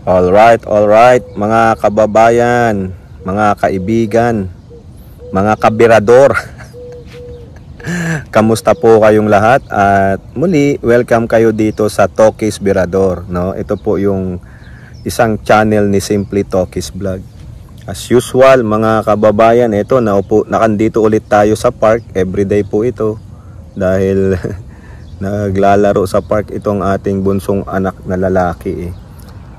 All right, mga kababayan, mga kaibigan, mga kabirador. Kamusta po kayong lahat? At muli, welcome kayo dito sa Tokis Birador, no? Ito po yung isang channel ni Simply Tokis Vlog. As usual, mga kababayan, ito nakandito ulit tayo sa park. Everyday po ito dahil naglalaro sa park itong ating bunsong anak na lalaki eh.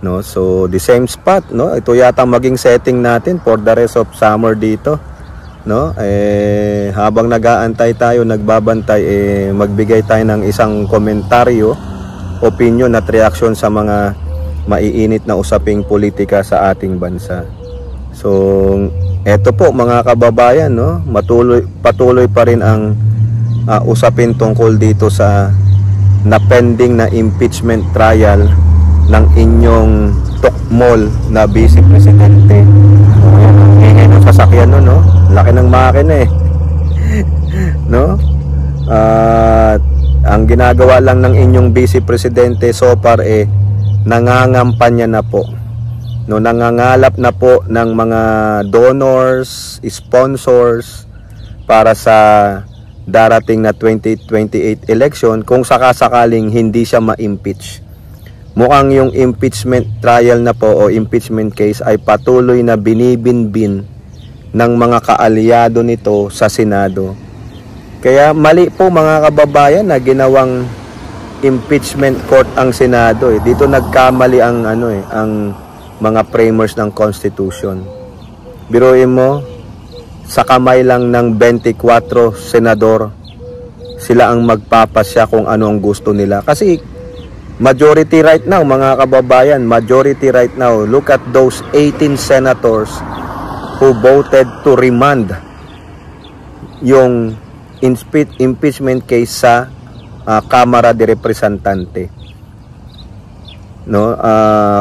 No, so the same spot, no? Ito yata maging setting natin for the rest of summer dito, no? Habang nag-aantay tayo, nagbabantay, magbigay tayo ng isang komentaryo, opinion at reaksyon sa mga maiinit na usaping politika sa ating bansa. So, eto po mga kababayan, no? Patuloy pa rin ang usapin tungkol dito sa pending na impeachment trial ng inyong tukmol na Vice Presidente. Ayan, ang ingay ng sasakyan nun, no? Laki ng makina eh. No? Ang ginagawa lang ng inyong Vice Presidente so far nangangampanya na po. No, nangangalap na po ng mga donors, sponsors para sa darating na 2028 election kung sakasakaling hindi siya ma-impeach. Mukhang yung impeachment trial na po o impeachment case ay patuloy na binibinbin ng mga kaalyado nito sa Senado. Kaya mali po mga kababayan na ginawang impeachment court ang Senado. Dito nagkamali ang ang mga framers ng Constitution. Biruin mo, sa kamay lang ng 24 senador sila ang magpapasya kung ano ang gusto nila. Kasi majority right now mga kababayan, majority right now, look at those 18 senators who voted to remand yung impeachment case sa Kamara de Representante. No,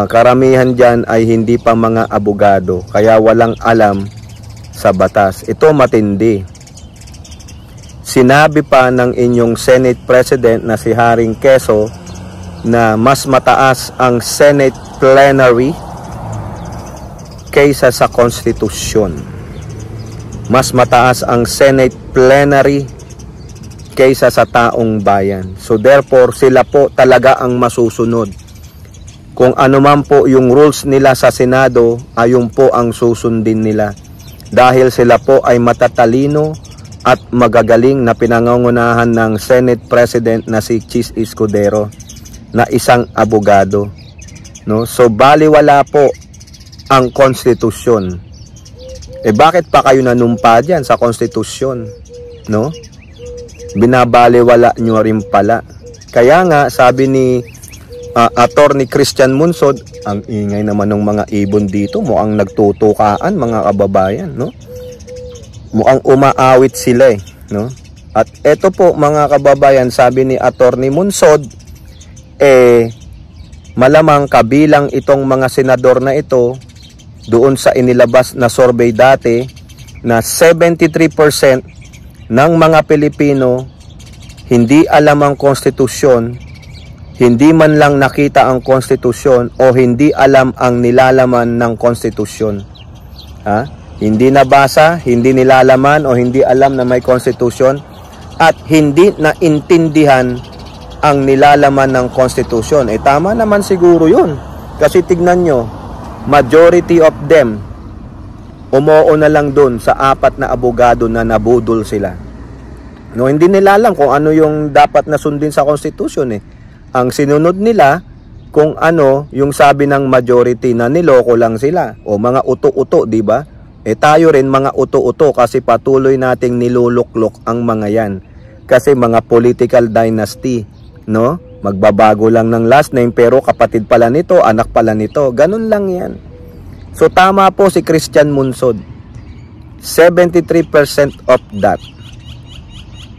karamihan diyan ay hindi pa mga abogado, kaya walang alam sa batas. Ito matindi. Sinabi pa ng inyong Senate President na si Haring Quezon na mas mataas ang Senate plenary kaysa sa Konstitusyon. Mas mataas ang Senate plenary kaysa sa taong bayan. So therefore, sila po talaga ang masusunod. Kung ano man po yung rules nila sa Senado, ayun po ang susundin nila. Dahil sila po ay matatalino at magagaling na pinangungunahan ng Senate President na si Chis Escudero, na isang abogado, no? So baliwala po ang konstitusyon. Bakit pa kayo nanumpa diyan sa konstitusyon, no? Binabaliwala nyo rin pala. Kaya nga sabi ni Attorney Christian Munsod, ang ingay naman ng mga ibon dito, mukhang nagtutukaan mga kababayan, no? Mukhang umaawit sila no? At eto po mga kababayan, sabi ni Attorney Munsod, malamang kabilang itong mga senador na ito doon sa inilabas na survey dati na 73% ng mga Pilipino hindi alam ang konstitusyon, hindi man lang nakita ang konstitusyon o hindi alam ang nilalaman ng konstitusyon. Hindi nabasa, hindi nilalaman o hindi alam na may konstitusyon at hindi naintindihan ang nilalaman ng konstitusyon. Tama naman siguro yun. Kasi tignan nyo, majority of them, umuo na lang dun sa 4 na abogado na nabudol sila. No, hindi nila alam kung ano yung dapat na sundin sa konstitusyon Ang sinunod nila, kung ano yung sabi ng majority na niloko lang sila. O mga uto-uto, di ba? Tayo rin mga uto-uto kasi patuloy nating niluluklok ang mga yan. Kasi mga political dynasty, no? Magbabago lang ng last name pero kapatid pala nito, anak pala nito. Ganun lang yan. So tama po si Christian Munsod. 73% of that,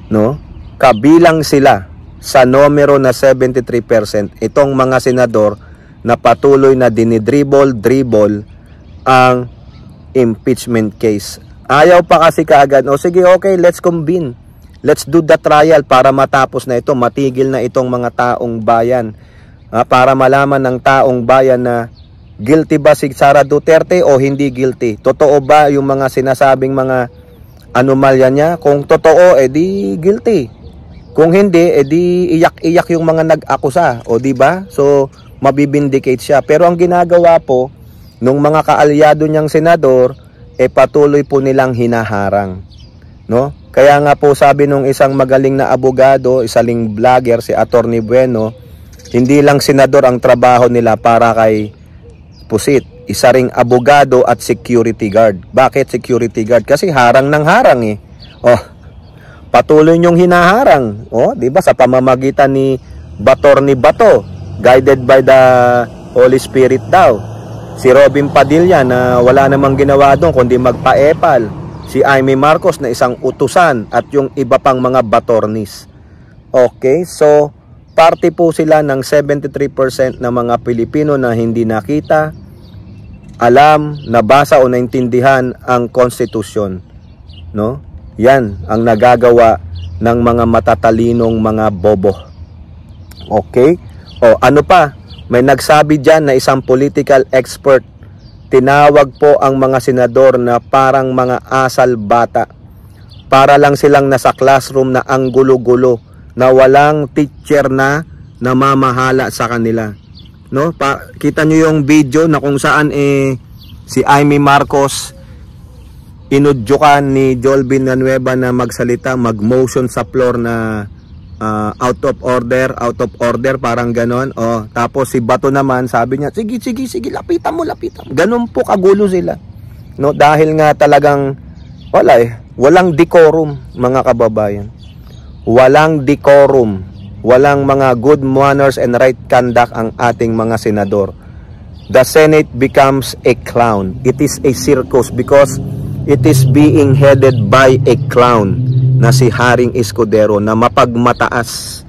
no? Kabilang sila sa numero na 73%. Itong mga senador na patuloy na dinidribble ang impeachment case. Ayaw pa kasi kaagad, sige, okay, let's convene. Let's do the trial para matapos na ito, matigil na itong mga taong bayan. Para malaman ng taong bayan na guilty ba si Sara Duterte o hindi guilty? Totoo ba yung mga sinasabing mga anomalya niya? Kung totoo, edi guilty. Kung hindi, edi iyak-iyak yung mga nag-akusa, o di ba? So mabibindicate siya. Pero ang ginagawa po nung mga kaalyado niyang senador, patuloy po nilang hinaharang, no? Kaya nga po sabi nung isang magaling na abogado, isang vlogger, si Attorney Bueno, hindi lang senador ang trabaho nila para kay Pusit. Isa ring abogado at security guard. Bakit security guard? Kasi harang ng harang eh. Oh, patuloy niyong hinaharang. Oh, di ba sa pamamagitan ni Bator ni Bato, guided by the Holy Spirit daw. Si Robin Padilla na wala namang ginawa doon kundi magpa-epal. Si Amy Marcos na isang utusan at yung iba pang mga Batornis. Okay, so parte po sila ng 73% ng mga Pilipino na hindi nakita, alam, nabasa o naintindihan ang konstitusyon, no? Yan ang nagagawa ng mga matatalinong mga bobo. Okay? O ano pa? May nagsabi diyan na isang political expert, tinawag po ang mga senador na parang mga asal bata. Para lang silang nasa classroom na ang gulo-gulo, na walang teacher na namamahala sa kanila. No? Kita nyo yung video na kung saan si Amy Marcos inudyukan ni Joel Villanueva na magsalita, mag-motion sa floor na out of order, parang ganon. O, tapos si Bato naman, sabi niya, sige, lapitan mo. Ganon po kagulo sila. No? Dahil nga talagang, walang decorum, mga kababayan. Walang decorum. Walang mga good manners and right conduct ang ating mga senador. The Senate becomes a clown. It is a circus because it is being headed by a clown na si Haring Escudero na mapagmataas,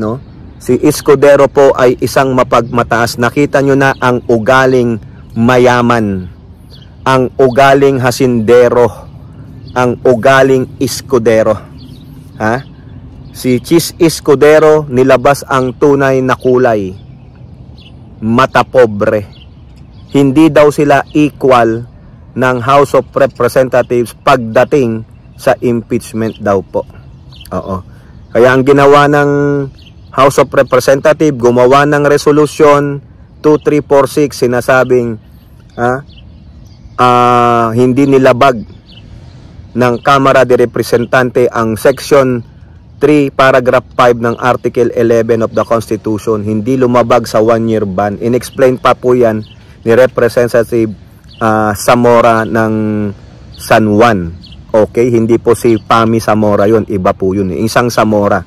no? Si Escudero po ay isang mapagmataas. Nakita nyo na ang ugaling mayaman, ang ugaling hasindero, ang ugaling Escudero. Ha? Si Chis Escudero nilabas ang tunay na kulay. Mata pobre. Hindi daw sila equal ng House of Representatives pagdating sa impeachment daw po. Oo. Kaya ang ginawa ng House of Representatives, gumawa ng resolution 2346 sinasabing hindi nilabag ng Kamara de Representante ang Section 3, Paragraph 5 ng Article 11 of the Constitution. Hindi lumabag sa 1-year ban. In-explain pa po yan ni Representative Zamora ng San Juan. Okay? Hindi po si Pami Zamora yun. Iba po yun. Isang Zamora.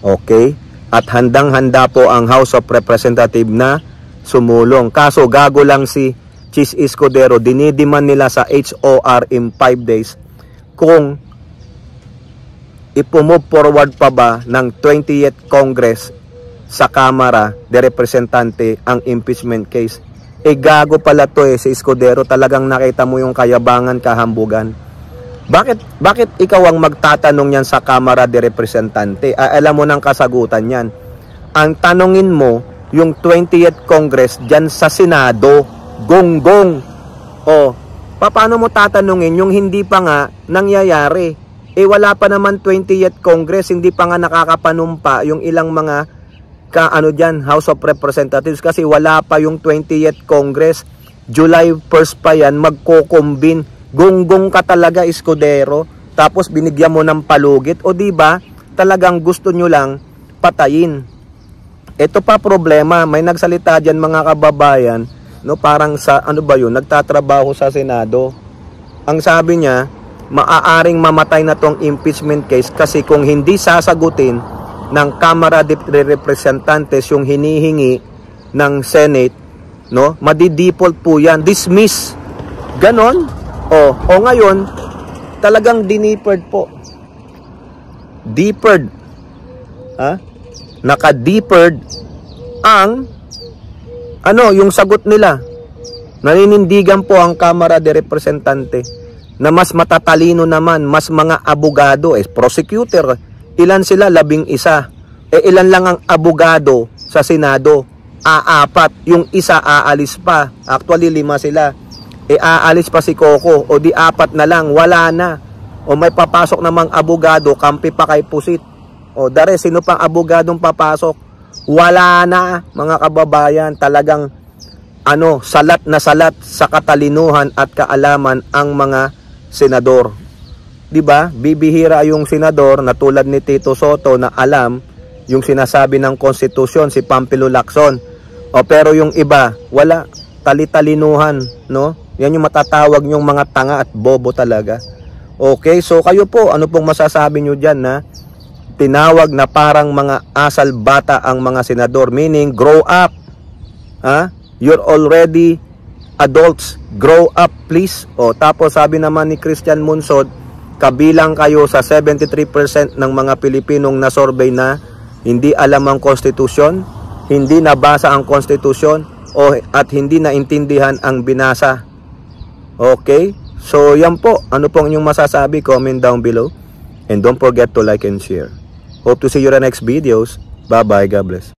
Okay? At handang-handa po ang House of Representatives na sumulong. Kaso gago lang si Chis Escudero. Dinidiman nila sa HOR in 5 days kung ipumove forward pa ba ng 20th Congress sa Kamara de Representante ang impeachment case. Gago pala to si Escudero. Talagang nakita mo yung kayabangan, kahambugan. Bakit ikaw ang magtatanong yan sa Kamara de Representante? Alam mo ng kasagutan yan. Ang tanongin mo, yung 20th Congress dyan sa Senado, gonggong. O, paano mo tatanungin yung hindi pa nga nangyayari? Wala pa naman 20th Congress, hindi pa nga nakakapanumpa yung ilang mga House of Representatives kasi wala pa yung 20th Congress. July 1st pa yan, magko-combine. Gonggong ka talaga, Escudero. Tapos binigyan mo ng palugit. O diba, talagang gusto nyo lang patayin. Ito pa problema, may nagsalita dyan mga kababayan, no, parang sa, nagtatrabaho sa Senado. Ang sabi niya, maaaring mamatay na tong impeachment case kasi kung hindi sasagutin ng Kamara de Representantes yung hinihingi ng Senate, no, madi-default po yan, dismiss, ganon. O ngayon talagang diniferred po, deferred, naka-deferred ang yung sagot nila. Naninindigan po ang Kamara de Representante na mas matatalino naman, mas mga abogado, prosecutor, ilan sila? 11. Ilan lang ang abogado sa Senado? aapat, yung isa aalis pa. Actually 5 sila. Aalis pa si Coco, o di 4 na lang, wala na. O may papasok namang abogado, kampi pa kay Pusit. O dare, sino pang abogadong papasok? Wala na, mga kababayan. Talagang salat na salat sa katalinuhan at kaalaman ang mga senador. 'Di ba? Bibihira yung senador na tulad ni Tito Soto na alam yung sinasabi ng konstitusyon, si Pampilo Lacson. O pero yung iba, wala, talitalinuhan, no? Yan yung matatawag yung mga tanga at bobo talaga. Okay, so kayo po, ano pong masasabi nyo dyan na tinawag na parang mga asal bata ang mga senador, meaning grow up. You're already adults, grow up please. O tapos sabi naman ni Christian Munsod, kabilang kayo sa 73% ng mga Pilipinong na-survey na hindi alam ang konstitusyon, hindi nabasa ang konstitusyon, at hindi naintindihan ang binasa. Okay? So yan po, ano pong inyong masasabi? Comment down below. And don't forget to like and share. Hope to see you in the next videos. Bye bye, God bless.